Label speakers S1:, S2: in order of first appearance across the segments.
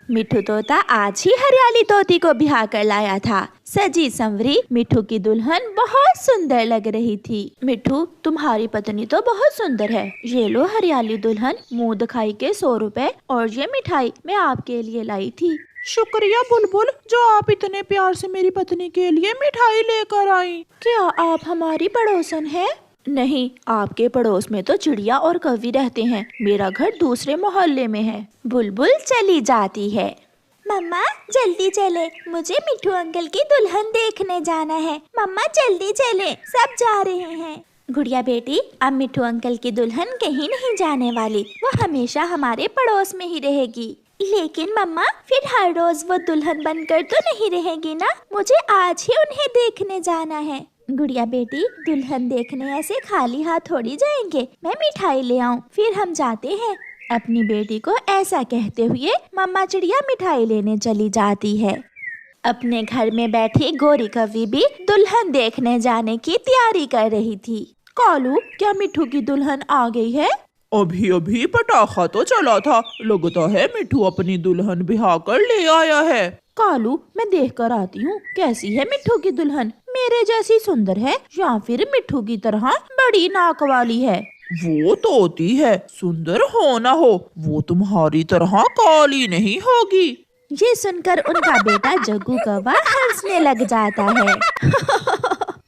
S1: मिठू तोता आज ही हरियाली तोती को ब्याह कर लाया था। सजी संवरी मिठू की दुल्हन बहुत सुंदर लग रही थी। मिठू, तुम्हारी पत्नी तो बहुत सुंदर है। ये लो हरियाली दुल्हन, मुँह दिखाई के 100 रुपए और ये मिठाई मैं आपके लिए लाई थी।
S2: शुक्रिया बुलबुल, जो आप इतने प्यार से मेरी पत्नी के लिए मिठाई लेकर आई।
S1: क्या आप हमारी पड़ोसन हैं? नहीं, आपके पड़ोस में तो चिड़िया और कौवी रहते हैं। मेरा घर दूसरे मोहल्ले में है। बुलबुल चली जाती है। मम्मा जल्दी चले, मुझे मिठू अंकल की दुल्हन देखने जाना है। मम्मा जल्दी चले, सब जा रहे हैं। गुड़िया बेटी, अब मिठू अंकल की दुल्हन कहीं नहीं जाने वाली, वो हमेशा हमारे पड़ोस में ही रहेगी। लेकिन मम्मा, फिर हर रोज वो दुल्हन बनकर तो नहीं रहेगी ना? मुझे आज ही उन्हें देखने जाना है। गुड़िया बेटी, दुल्हन देखने ऐसे खाली हाथ थोड़ी जाएंगे। मैं मिठाई ले आऊं, फिर हम जाते हैं। अपनी बेटी को ऐसा कहते हुए मम्मा चिड़िया मिठाई लेने चली जाती है। अपने घर में बैठी गोरी कौवी भी दुल्हन देखने जाने की तैयारी कर रही थी।
S2: कालू, क्या मिठू की दुल्हन आ गई है? अभी अभी पटाखा तो चला था, लगता है मिठू अपनी दुल्हन ब्याह कर ले आया है।
S1: कालू, मैं देख कर आती हूँ, कैसी है मिठू की दुल्हन? मेरे जैसी सुंदर है या फिर मिठू की तरह बड़ी नाक वाली है?
S2: वो तोती है, सुंदर हो ना हो वो तुम्हारी तरह काली नहीं होगी।
S1: ये सुनकर उनका बेटा जग्गू कौवा हंसने लग जाता है।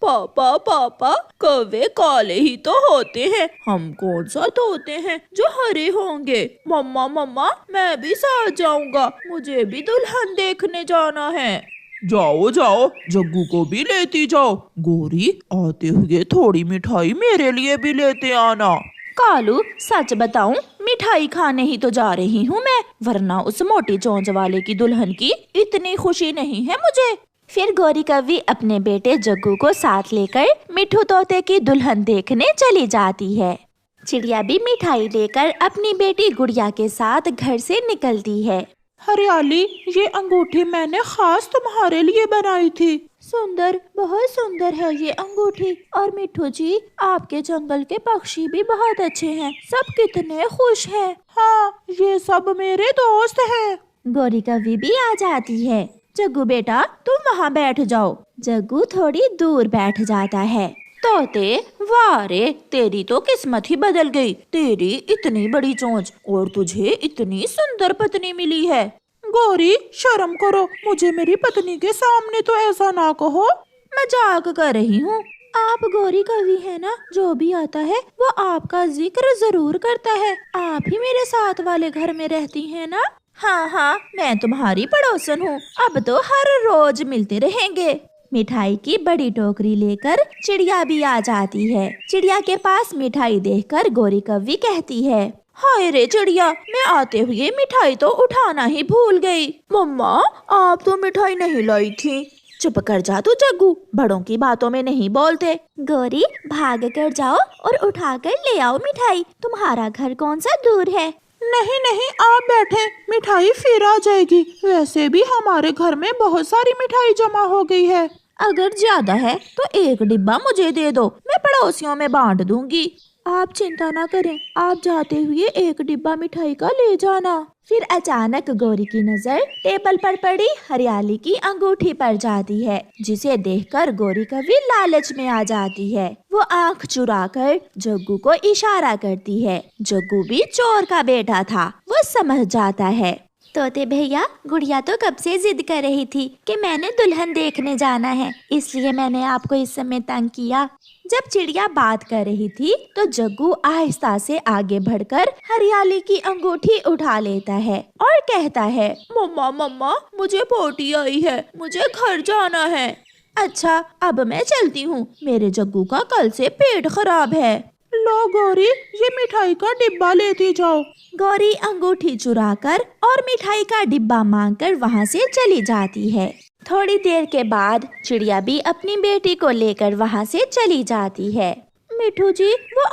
S2: पापा पापा, कौवे काले ही तो होते हैं, हम कौन सा तोते हैं जो हरे होंगे। मम्मा मम्मा, मैं भी साथ जाऊंगा, मुझे भी दुल्हन देखने जाना है। जाओ जाओ, जग्गू को भी लेती जाओ। गोरी, आते हुए थोड़ी मिठाई मेरे लिए भी लेते आना।
S1: कालू, सच बताऊं, मिठाई खाने ही तो जा रही हूँ मैं, वरना उस मोटी चोंच वाले की दुल्हन की इतनी खुशी नहीं है मुझे। फिर गोरी कौवी अपने बेटे जग्गू को साथ लेकर मिठू तोते की दुल्हन देखने चली जाती है। चिड़िया भी मिठाई लेकर अपनी बेटी गुड़िया के साथ घर से निकलती है।
S2: हरियाली, ये अंगूठी मैंने खास तुम्हारे लिए बनाई थी।
S1: सुंदर, बहुत सुंदर है ये अंगूठी। और मिठू जी, आपके जंगल के पक्षी भी बहुत अच्छे हैं, सब कितने खुश हैं।
S2: हाँ, ये सब मेरे दोस्त हैं।
S1: गोरी कौवी भी आ जाती है। जग्गू बेटा, तुम वहाँ बैठ जाओ। जग्गू थोड़ी दूर बैठ जाता है। तोते, वाह रे, तेरी तो किस्मत ही बदल गई। तेरी इतनी बड़ी चोंच और तुझे इतनी सुंदर पत्नी मिली है।
S2: गौरी, शर्म करो, मुझे मेरी पत्नी के सामने तो ऐसा ना कहो।
S1: मजाक कर रही हूँ। आप गोरी कौवी है ना? जो भी आता है वो आपका जिक्र जरूर करता है। आप ही मेरे साथ वाले घर में रहती हैं ना? हाँ हाँ, मैं तुम्हारी पड़ोसन हूँ, अब तो हर रोज मिलते रहेंगे। मिठाई की बड़ी टोकरी लेकर चिड़िया भी आ जाती है। चिड़िया के पास मिठाई देखकर गोरी कौवी कहती है, हाय रे चिड़िया, मैं आते हुए मिठाई तो उठाना ही भूल गई।
S2: मम्मा, आप तो मिठाई नहीं लाई थी।
S1: चुप कर जा तू जग्गू, बड़ों की बातों में नहीं बोलते। गोरी, भाग कर जाओ और उठा कर ले आओ मिठाई। तुम्हारा घर कौन सा दूर है?
S2: नहीं नहीं, आप बैठे, मिठाई फिर आ जाएगी। वैसे भी हमारे घर में बहुत सारी मिठाई जमा हो गई है।
S1: अगर ज्यादा है तो एक डिब्बा मुझे दे दो, मैं पड़ोसियों में बांट दूंगी। आप चिंता ना करें, आप जाते हुए एक डिब्बा मिठाई का ले जाना। फिर अचानक गोरी की नजर टेबल पर पड़ी हरियाली की अंगूठी पर जाती है, जिसे देखकर गोरी कौवी लालच में आ जाती है। वो आंख चुराकर जग्गू को इशारा करती है। जग्गू भी चोर का बेटा था, वो समझ जाता है। तोते भैया, गुड़िया तो कब से जिद कर रही थी कि मैंने दुल्हन देखने जाना है, इसलिए मैंने आपको इस समय तंग किया। जब चिड़िया बात कर रही थी तो जग्गू आहिस्ता से आगे बढ़कर हरियाली की अंगूठी उठा लेता है और कहता है,
S2: मम्मा मम्मा, मुझे पोटी आई है, मुझे घर जाना है।
S1: अच्छा, अब मैं चलती हूँ, मेरे जग्गू का कल से पेट खराब है।
S2: लो गौरी, ये मिठाई का डिब्बा लेती जाओ।
S1: गौरी अंगूठी चुराकर और मिठाई का डिब्बा मांगकर वहाँ से चली जाती है। थोड़ी देर के बाद चिड़िया भी अपनी बेटी को लेकर वहाँ से चली जाती है। मिठू जी, वो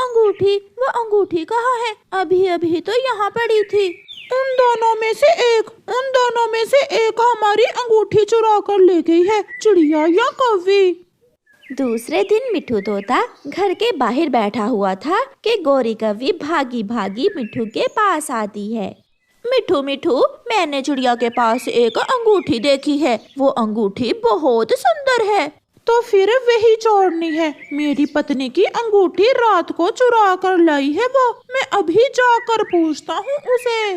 S1: अंगूठी कहाँ है? अभी अभी तो यहाँ पड़ी थी।
S2: उन दोनों में से एक हमारी अंगूठी चुरा कर ले गई है, चिड़िया या कौवी।
S1: दूसरे दिन मिठू तोता घर के बाहर बैठा हुआ था कि गोरी कौवी भागी भागी मिठू के पास आती है। मिठू मिठू, मैंने चिड़िया के पास एक अंगूठी देखी है। वो अंगूठी बहुत सुंदर है।
S2: तो फिर वही चोरनी है। मेरी पत्नी की अंगूठी रात को चुरा कर लाई है वो। मैं अभी जाकर पूछता हूँ उसे।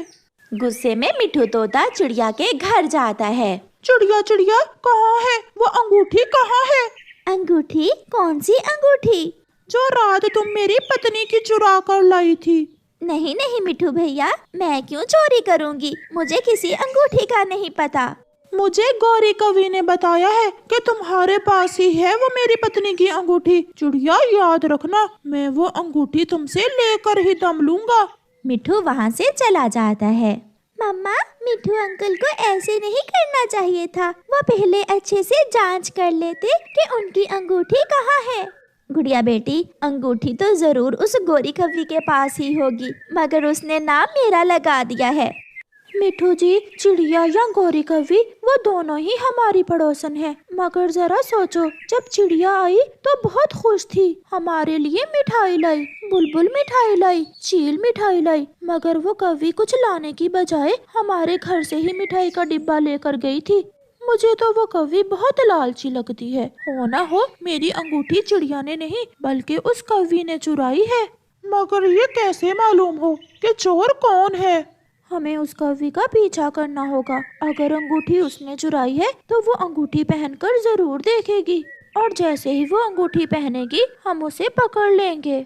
S1: गुस्से में मिठू तोता चिड़िया के घर जाता है।
S2: चिड़िया चिड़िया, कहाँ है वो अंगूठी, कहाँ है?
S1: अंगूठी? कौन सी अंगूठी?
S2: जो रात तुम मेरी पत्नी की चुरा कर लाई थी।
S1: नहीं नहीं मिठू भैया, मैं क्यों चोरी करूंगी? मुझे किसी अंगूठी का नहीं पता।
S2: मुझे गौरी कवि ने बताया है कि तुम्हारे पास ही है वो मेरी पत्नी की अंगूठी। चिड़िया, याद रखना, मैं वो अंगूठी तुमसे लेकर ही दम लूंगा।
S1: मिठू वहाँ से चला जाता है। मम्मा, मिठू अंकल को ऐसे नहीं करना चाहिए था। वो पहले अच्छे से जांच कर लेते कि उनकी अंगूठी कहाँ है। गुड़िया बेटी, अंगूठी तो जरूर उस गौरी कवि के पास ही होगी, मगर उसने नाम मेरा लगा दिया है। मिठू जी, चिड़िया या गौरी कवि, वो दोनों ही हमारी पड़ोसन है। मगर जरा सोचो, जब चिड़िया आई तो बहुत खुश थी, हमारे लिए मिठाई लाई, बुलबुल मिठाई लाई, चील मिठाई लाई। मगर वो कवि कुछ लाने की बजाय हमारे घर से ही मिठाई का डिब्बा लेकर गई थी। मुझे तो वो कवि बहुत लालची लगती है। हो ना हो मेरी अंगूठी चिड़िया ने नहीं बल्कि उस कवि ने चुराई है।
S2: मगर ये कैसे मालूम हो कि चोर कौन है?
S1: हमें उस कवि का पीछा करना होगा। अगर अंगूठी उसने चुराई है तो वो अंगूठी पहनकर जरूर देखेगी, और जैसे ही वो अंगूठी पहनेगी हम उसे पकड़ लेंगे।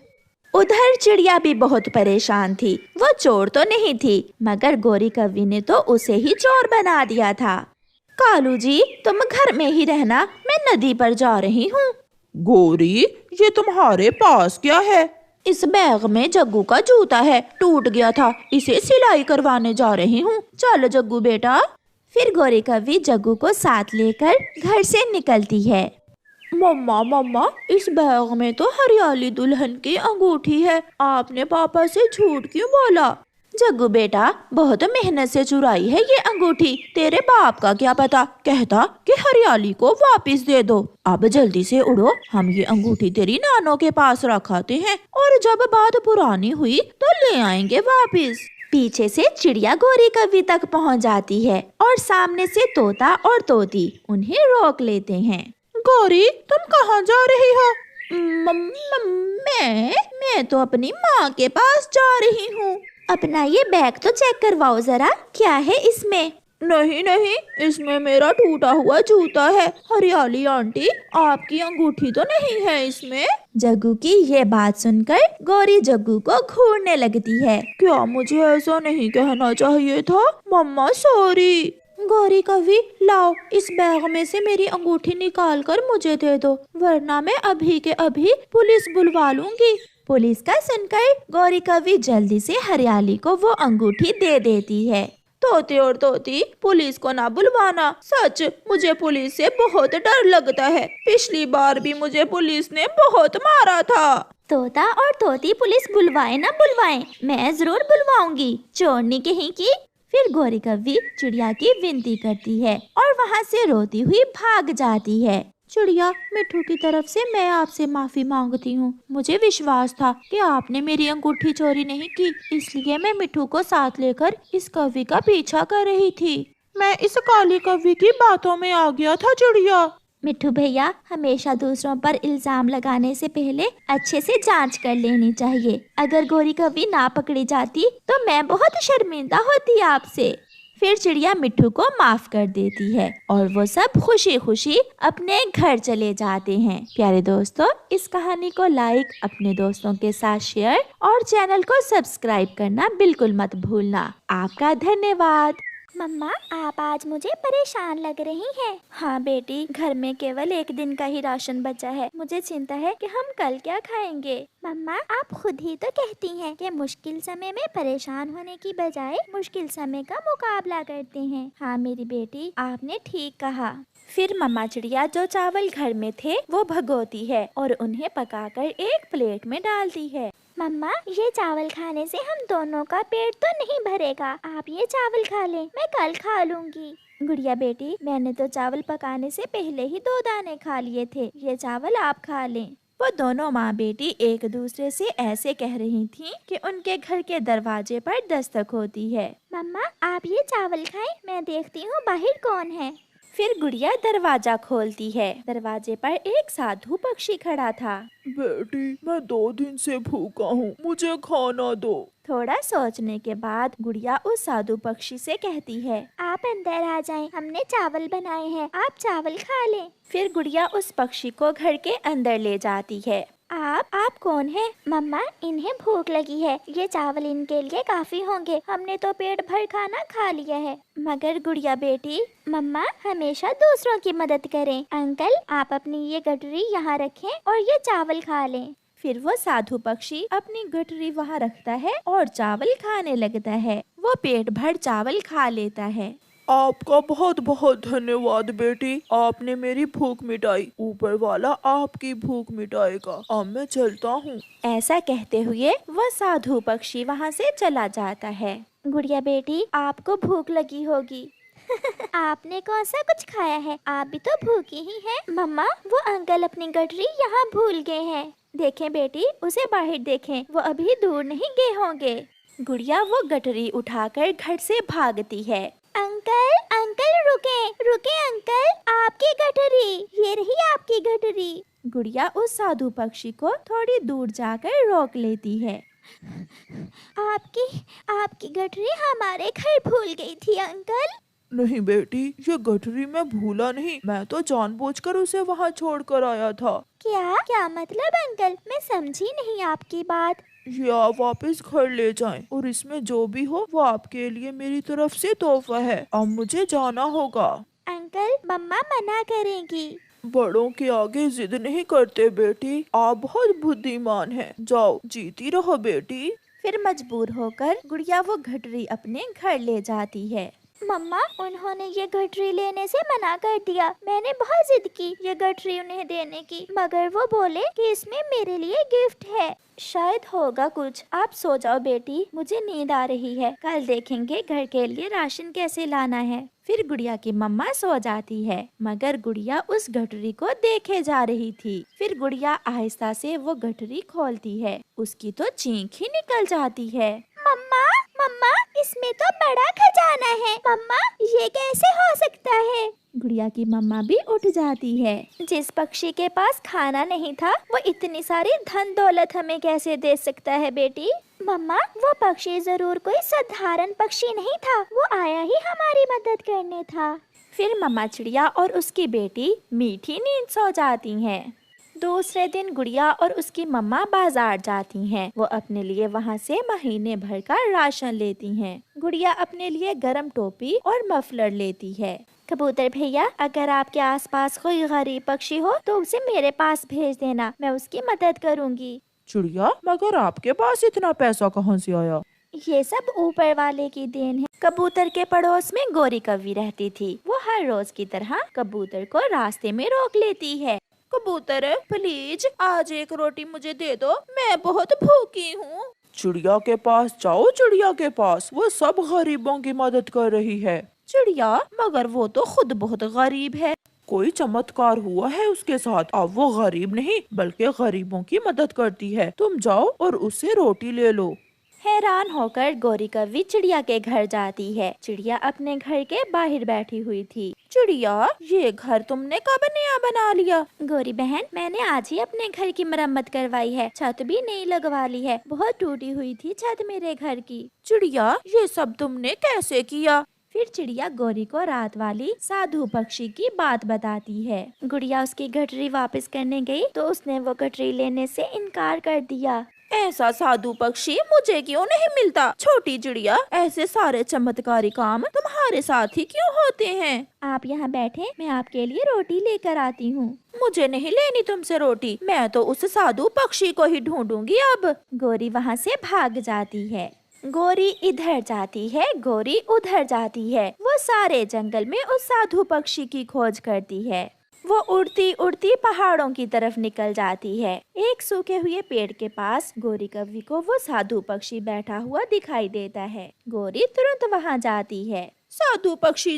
S1: उधर चिड़िया भी बहुत परेशान थी। वो चोर तो नहीं थी, मगर गौरी कवि ने तो उसे ही चोर बना दिया था। कालू जी, तुम घर में ही रहना, मैं नदी पर जा रही हूँ।
S2: गौरी, ये तुम्हारे पास क्या है?
S1: इस बैग में जग्गू का जूता है, टूट गया था, इसे सिलाई करवाने जा रही हूँ। चल जग्गू बेटा। फिर गौरी कवि जग्गू को साथ लेकर घर से निकलती है। मम्मा मम्मा, इस बैग में तो हरियाली दुल्हन की अंगूठी है, आपने पापा से झूठ क्यों बोला? जग्गू बेटा, बहुत मेहनत से चुराई है ये अंगूठी, तेरे बाप का क्या पता, कहता कि हरियाली को वापस दे दो। अब जल्दी से उड़ो, हम ये अंगूठी तेरी नानों के पास रखाते हैं, और जब बात पुरानी हुई तो ले आएंगे वापस। पीछे से चिड़िया गौरी कवि तक पहुंच जाती है, और सामने से तोता और तोती उन्हें रोक लेते हैं।
S2: गौरी, तुम कहाँ जा रही हो?
S1: मैं तो अपनी माँ के पास जा रही हूँ। अपना ये बैग तो चेक करवाओ जरा, क्या है इसमें?
S2: नहीं नहीं, इसमें मेरा टूटा हुआ जूता है। हरियाली आंटी, आपकी अंगूठी तो नहीं है इसमें?
S1: जग्गू की ये बात सुनकर गौरी जग्गू को घूरने लगती है।
S2: क्या मुझे ऐसा नहीं कहना चाहिए था? मम्मा सॉरी।
S1: गौरी कवि, लाओ, इस बैग में से मेरी अंगूठी निकाल कर मुझे दे दो, वरना मैं अभी के अभी पुलिस बुलवा लूंगी। पुलिस का सुनकर गौरी कवि जल्दी से हरियाली को वो अंगूठी दे देती है।
S2: तोते और तोती, पुलिस को ना बुलवाना। सच, मुझे पुलिस से बहुत डर लगता है। पिछली बार भी मुझे पुलिस ने बहुत मारा था।
S1: तोता और तोती पुलिस बुलवाए ना बुलवाए, मैं जरूर बुलवाऊंगी, चोरनी कहीं की। फिर गौरी कवि चिड़िया की विनती करती है और वहाँ से रोती हुई भाग जाती है। चिड़िया, मिठू की तरफ से मैं आपसे माफी मांगती हूँ। मुझे विश्वास था कि आपने मेरी अंगूठी चोरी नहीं की, इसलिए मैं मिठू को साथ लेकर इस कवि का पीछा कर रही थी।
S2: मैं इस काली कवि की बातों में आ गया था चिड़िया।
S1: मिठू भैया, हमेशा दूसरों पर इल्जाम लगाने से पहले अच्छे से जांच कर लेनी चाहिए। अगर गौरी कवि ना पकड़ी जाती तो मैं बहुत शर्मिंदा होती आपसे। फिर चिड़िया मिठू को माफ कर देती है और वो सब खुशी खुशी अपने घर चले जाते हैं। प्यारे दोस्तों, इस कहानी को लाइक, अपने दोस्तों के साथ शेयर और चैनल को सब्सक्राइब करना बिल्कुल मत भूलना। आपका धन्यवाद। मम्मा, आप आज मुझे परेशान लग रही हैं। हाँ बेटी, घर में केवल एक दिन का ही राशन बचा है, मुझे चिंता है कि हम कल क्या खाएंगे। मम्मा, आप खुद ही तो कहती हैं कि मुश्किल समय में परेशान होने की बजाय मुश्किल समय का मुकाबला करते हैं। हाँ मेरी बेटी, आपने ठीक कहा। फिर मम्मा चिड़िया जो चावल घर में थे वो भगोती है और उन्हें पकाकर एक प्लेट में डालती है। मम्मा, ये चावल खाने से हम दोनों का पेट तो नहीं भरेगा, आप ये चावल खा लें, मैं कल खा लूंगी। गुड़िया बेटी, मैंने तो चावल पकाने से पहले ही 2 दाने खा लिए थे, ये चावल आप खा लें। वो दोनों माँ बेटी एक दूसरे से ऐसे कह रही थीं कि उनके घर के दरवाजे पर दस्तक होती है। मम्मा आप ये चावल खाएं, मैं देखती हूँ बाहर कौन है। फिर गुड़िया दरवाजा खोलती है। दरवाजे पर एक साधु पक्षी खड़ा था।
S2: बेटी मैं 2 दिन से भूखा हूँ, मुझे खाना दो।
S1: थोड़ा सोचने के बाद गुड़िया उस साधु पक्षी से कहती है, आप अंदर आ जाएं, हमने चावल बनाए हैं, आप चावल खा लें। फिर गुड़िया उस पक्षी को घर के अंदर ले जाती है। आप कौन हैं? मम्मा इन्हें भूख लगी है, ये चावल इनके लिए काफी होंगे, हमने तो पेट भर खाना खा लिया है। मगर गुड़िया बेटी, मम्मा हमेशा दूसरों की मदद करें। अंकल आप अपनी ये गठरी यहाँ रखें और ये चावल खा लें। फिर वो साधु पक्षी अपनी गठरी वहाँ रखता है और चावल खाने लगता है। वो पेट भर चावल खा लेता है।
S2: आपका बहुत बहुत धन्यवाद बेटी, आपने मेरी भूख मिटाई। ऊपर वाला आपकी भूख मिटाएगा। अब मैं चलता हूँ।
S1: ऐसा कहते हुए वो साधु पक्षी वहाँ से चला जाता है। गुड़िया बेटी आपको भूख लगी होगी। आपने कौन सा कुछ खाया है? आप भी तो भूखी ही हैं। मम्मा वो अंकल अपनी गठरी यहाँ भूल गए हैं। देखें बेटी, उसे बाहर देखें, वो अभी दूर नहीं गए होंगे। गुड़िया वो गठरी उठाकर घर से भागती है। अंकल अंकल रुके रुके अंकल, आपकी गठरी, ये रही आपकी गठरी। गुड़िया उस साधु पक्षी को थोड़ी दूर जाकर रोक लेती है। आपकी गठरी हमारे घर भूल गई थी अंकल।
S2: नहीं बेटी, ये गठरी मैं भूला नहीं, मैं तो जानबूझकर उसे वहाँ छोड़ कर आया था।
S1: क्या मतलब अंकल, मैं समझी नहीं आपकी बात।
S2: ये आप वापस घर ले जाएं और इसमें जो भी हो वो आपके लिए मेरी तरफ से तोहफा है। अब मुझे जाना होगा।
S1: अंकल मम्मा मना करेंगी।
S2: बड़ों के आगे जिद नहीं करते बेटी, आप बहुत बुद्धिमान हैं। जाओ जीती रहो बेटी।
S1: फिर मजबूर होकर गुड़िया वो गठरी अपने घर ले जाती है। मम्मा उन्होंने ये गठरी लेने से मना कर दिया। मैंने बहुत जिद की ये गठरी उन्हें देने की, मगर वो बोले कि इसमें मेरे लिए गिफ्ट है। शायद होगा कुछ। आप सो जाओ बेटी, मुझे नींद आ रही है, कल देखेंगे घर के लिए राशन कैसे लाना है। फिर गुड़िया की मम्मा सो जाती है, मगर गुड़िया उस गठरी को देखे जा रही थी। फिर गुड़िया आहिस्ता से वो गठरी खोलती है। उसकी तो चीख ही निकल जाती है। मम्मा मम्मा इसमें तो बड़ा खजाना है। मम्मा ये कैसे हो सकता है? गुड़िया की मम्मा भी उठ जाती है। जिस पक्षी के पास खाना नहीं था वो इतनी सारी धन दौलत हमें कैसे दे सकता है बेटी? मम्मा वो पक्षी जरूर कोई साधारण पक्षी नहीं था, वो आया ही हमारी मदद करने था। फिर मम्मा चिड़िया और उसकी बेटी मीठी नींद सो जाती हैं। दूसरे दिन गुड़िया और उसकी मम्मा बाजार जाती हैं। वो अपने लिए वहाँ से महीने भर का राशन लेती हैं। गुड़िया अपने लिए गरम टोपी और मफलर लेती है। कबूतर भैया, अगर आपके आसपास कोई गरीब पक्षी हो तो उसे मेरे पास भेज देना, मैं उसकी मदद करूँगी।
S2: चिड़िया, मगर आपके पास इतना पैसा कहाँ से आया?
S1: ये सब ऊपर वाले की देन है। कबूतर के पड़ोस में गोरी कौवी रहती थी। वो हर रोज की तरह कबूतर को रास्ते में रोक लेती है।
S2: कबूतर प्लीज आज एक रोटी मुझे दे दो, मैं बहुत भूखी हूँ। चिड़िया के पास जाओ, चिड़िया के पास, वो सब गरीबों की मदद कर रही है।
S1: चिड़िया, मगर वो तो खुद बहुत गरीब है।
S2: कोई चमत्कार हुआ है उसके साथ, अब वो गरीब नहीं बल्कि गरीबों की मदद करती है। तुम जाओ और उससे रोटी ले लो।
S1: हैरान होकर गोरी कौवी चिड़िया के घर जाती है। चिड़िया अपने घर के बाहर बैठी हुई थी।
S2: चिड़िया, ये घर तुमने कब नया बना लिया?
S1: गोरी बहन, मैंने आज ही अपने घर की मरम्मत करवाई है, छत भी नई लगवा ली है। बहुत टूटी हुई थी छत मेरे घर की।
S2: चिड़िया, ये सब तुमने कैसे किया?
S1: फिर चिड़िया गोरी को रात वाली साधु पक्षी की बात बताती है। गुड़िया उसकी गठरी वापस करने गई तो उसने वो गठरी लेने से इनकार कर दिया।
S2: ऐसा साधु पक्षी मुझे क्यों नहीं मिलता? छोटी चिड़िया, ऐसे सारे चमत्कारी काम तुम्हारे साथ ही क्यों होते हैं?
S1: आप यहाँ बैठे, मैं आपके लिए रोटी लेकर आती हूँ।
S2: मुझे नहीं लेनी तुमसे रोटी, मैं तो उस साधु पक्षी को ही ढूंढूंगी अब।
S1: गोरी वहाँ से भाग जाती है। गोरी इधर जाती है, गोरी उधर जाती है। वो सारे जंगल में उस साधु पक्षी की खोज करती है। वो उड़ती उड़ती पहाड़ों की तरफ निकल जाती है। एक सूखे हुए पेड़ के पास गोरी कव्वी को वो साधु पक्षी बैठा हुआ दिखाई देता है। गोरी तुरंत वहाँ जाती है।
S2: साधु पक्षी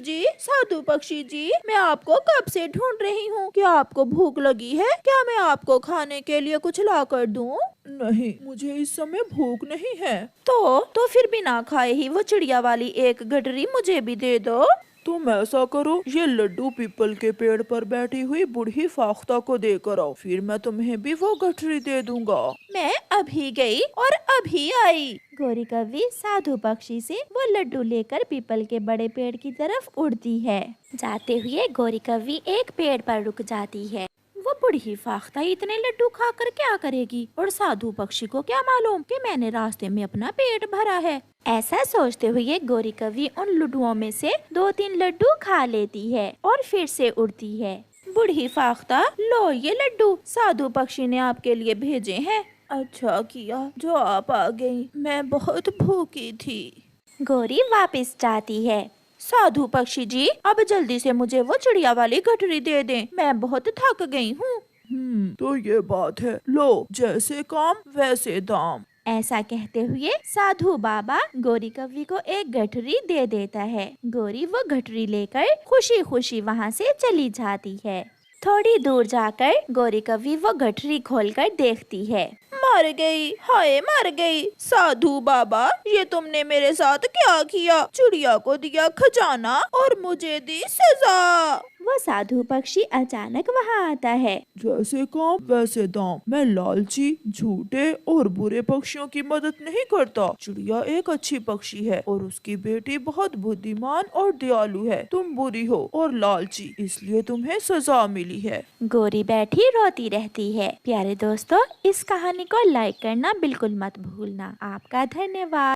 S2: जी, मैं आपको कब से ढूंढ रही हूँ। क्या आपको भूख लगी है? क्या मैं आपको खाने के लिए कुछ ला कर दूँ? नहीं, मुझे इस समय भूख नहीं है।
S1: तो फिर बिना खाए ही वो चिड़िया वाली एक गठरी मुझे भी दे दो।
S2: तुम ऐसा करो, ये लड्डू पीपल के पेड़ पर बैठी हुई बूढ़ी फाख्ता को देकर आओ, फिर मैं तुम्हें भी वो गठरी दे दूंगा।
S1: मैं अभी गई और अभी आई। गोरी कव्वी साधु पक्षी से वो लड्डू लेकर पीपल के बड़े पेड़ की तरफ उड़ती है। जाते हुए गोरी कव्वी एक पेड़ पर रुक जाती है। वो बूढ़ी फाख्ता इतने लड्डू खाकर क्या करेगी और साधु पक्षी को क्या मालूम कि मैंने रास्ते में अपना पेट भरा है। ऐसा सोचते हुए गोरी कव्वी उन लड्डुओं में से 2-3 लड्डू खा लेती है और फिर से उड़ती है। बूढ़ी फाख्ता, लो ये लड्डू साधु पक्षी ने आपके लिए भेजे हैं।
S2: अच्छा किया जो आप आ गई, मैं बहुत भूखी थी।
S1: गोरी वापस जाती है। साधु पक्षी जी, अब जल्दी से मुझे वो चिड़िया वाली गठरी दे दें, मैं बहुत थक गई हूँ।
S2: तो ये बात है, लो जैसे काम वैसे दाम।
S1: ऐसा कहते हुए साधु बाबा गोरी कव्वी को एक गठरी दे देता है। गोरी वो गठरी लेकर खुशी खुशी वहाँ से चली जाती है। थोड़ी दूर जाकर गोरी कव्वी वो गठरी खोलकर देखती है।
S2: मर गई, हाय मर गई। साधु बाबा, ये तुमने मेरे साथ क्या किया? चिड़िया को दिया खजाना और मुझे दी सजा।
S1: वो साधु पक्षी अचानक वहाँ आता है।
S2: जैसे काम वैसे दाम। मैं लालची, झूठे और बुरे पक्षियों की मदद नहीं करता। चिड़िया एक अच्छी पक्षी है और उसकी बेटी बहुत बुद्धिमान और दयालु है। तुम बुरी हो और लालची, इसलिए तुम्हें सजा मिली है।
S1: गोरी बैठी रोती रहती है। प्यारे दोस्तों, इस कहानी को लाइक करना बिल्कुल मत भूलना। आपका धन्यवाद।